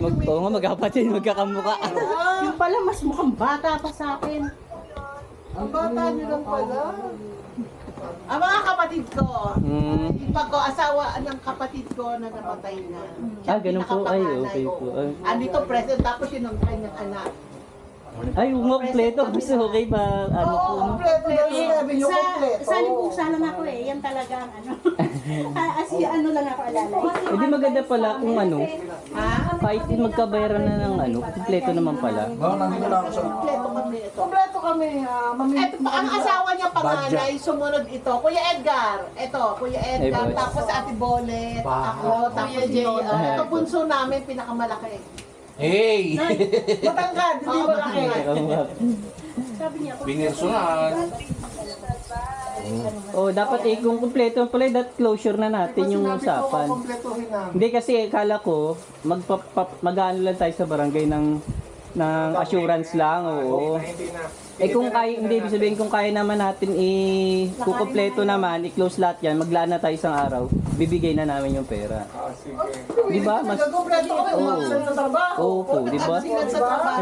Oo nga, magkapatid, magkakamukha. Yung pala, mas mukhang bata pa sa akin. Ang bata niyo lang pala. Ang mga kapatid ko, Hmm. yung pag-asawa ng kapatid ko na napatay na. Siya Ganun po. Ay, pinakapanganay, okay po. oo. Andito present, tapos yun ang kanyang anak. Ay, kompleto. Gusto, okay ba? Ano po, no? Kompleto na sinabi niyo, kompleto. Salipusa lang ako eh. Yan talaga ang ano. Ano lang ako alala. Hindi maganda pala kung ano, Ha? kahit magkabayaran na ng ano, kompleto naman pala. Oo, nandito lang ako sa... Kompleto kami ito. Kompleto kami, Eto, ang asawa niya panganay, sumunod ito. Kuya Edgar. Ito, Kuya Edgar. boss. Tapos Ate Bolet. Ako. Tapos yun. Ito bunso namin, pinakamalaki. Hey! Matangkad, hindi Oo, ba laki? Oo nga. Sabi niya, Binirsunan. Oh, dapat kung kompleto pala, that closure na natin yung usapan. Kompletuhin namin. Hindi kasi akala ko mag-ano lang tayo sa barangay ng assurance lang, oo. Hindi na. Kung kaya, hindi ibig sabihin kung kaya naman natin kukumpleto naman, i-close lahat yan, maglaan na tayo isang araw, bibigay na namin yung pera. Sige. Di ba? Mas Kompleto kami, umaksan sa trabaho. Oo, di ba?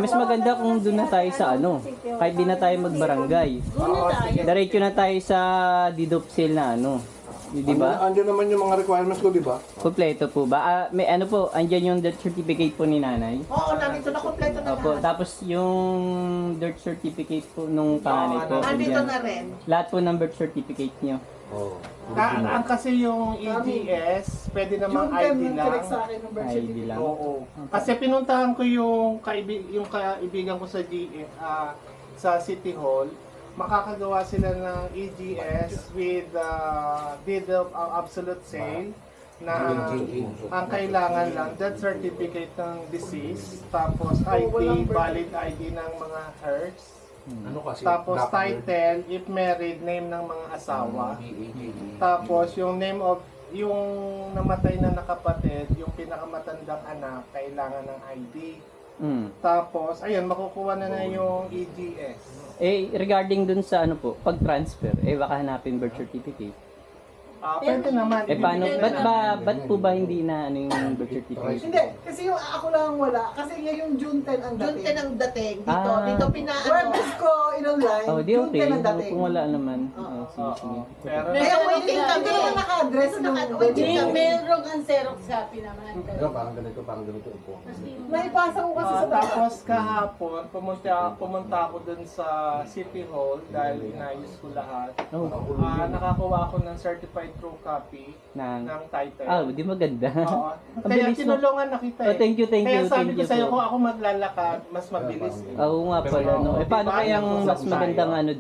Mas maganda kung doon na tayo sa ano, kahit di na tayo magbarangay. Diretso na tayo sa deed of sale na ano. Di ba? Andiyan naman yung mga requirements ko, di ba? Kompleto po ba? May ano po, andyan yung death certificate po ni nanay. Oo, nandito na kompleto na Opo, lahat. tapos yung birth certificate po nung panganay po. Nandito andyan. na rin. Lahat po ng birth certificate nyo. Oo. Ang kasi yung EGS, pwede namang Yung ID time lang. sa akin ng birth ID certificate. lang. Oo. Kasi pinuntahan ko yung kaibigan ko sa sa City Hall. Makakagawa sila ng EGS with deed of absolute sale na ang kailangan lang death certificate ng deceased, tapos ID, valid ID ng mga heirs, Ano kasi? tapos dapat- title, if married, name ng mga asawa. Tapos yung name of yung namatay na nakapatid, yung pinakamatandang anak, kailangan ng ID. Tapos, ayun, makukuha na yung EGS. Regarding dun sa ano po, pag-transfer, baka hanapin birth certificate. Pwede naman. Paano, Ibibigay ba't po ba hindi na ano yung birth certificate? Hindi, kasi yung ako lang wala. Kasi yung June 10 ang June 10 dating. ang dating. Dito, Ah. dito pinaano. Webes ko in-online, Oh, di June okay. 10 ang dating. Kung wala naman. Oo. Sige, sige. Pero, Kaya waiting kami. Hindi naman naka-address nung Waiting May kami. merong ang Xerox copy naman. Ikaw, parang ganito upo. naipasa ko kasi sa tapos kahapon, pumunta ako dun sa City Hall dahil inayos ko lahat. Oh, Nakakuha ako ng certified true copy nang, ng title. di maganda. Oo. Ang Kaya bilis mo. tinulungan na kita Oh, thank you, thank Kaya you, sabi thank ko you sa'yo, po. kung ako maglalakad, mas mabilis. Oo nga pala, no? Paano kayang mas magandang ano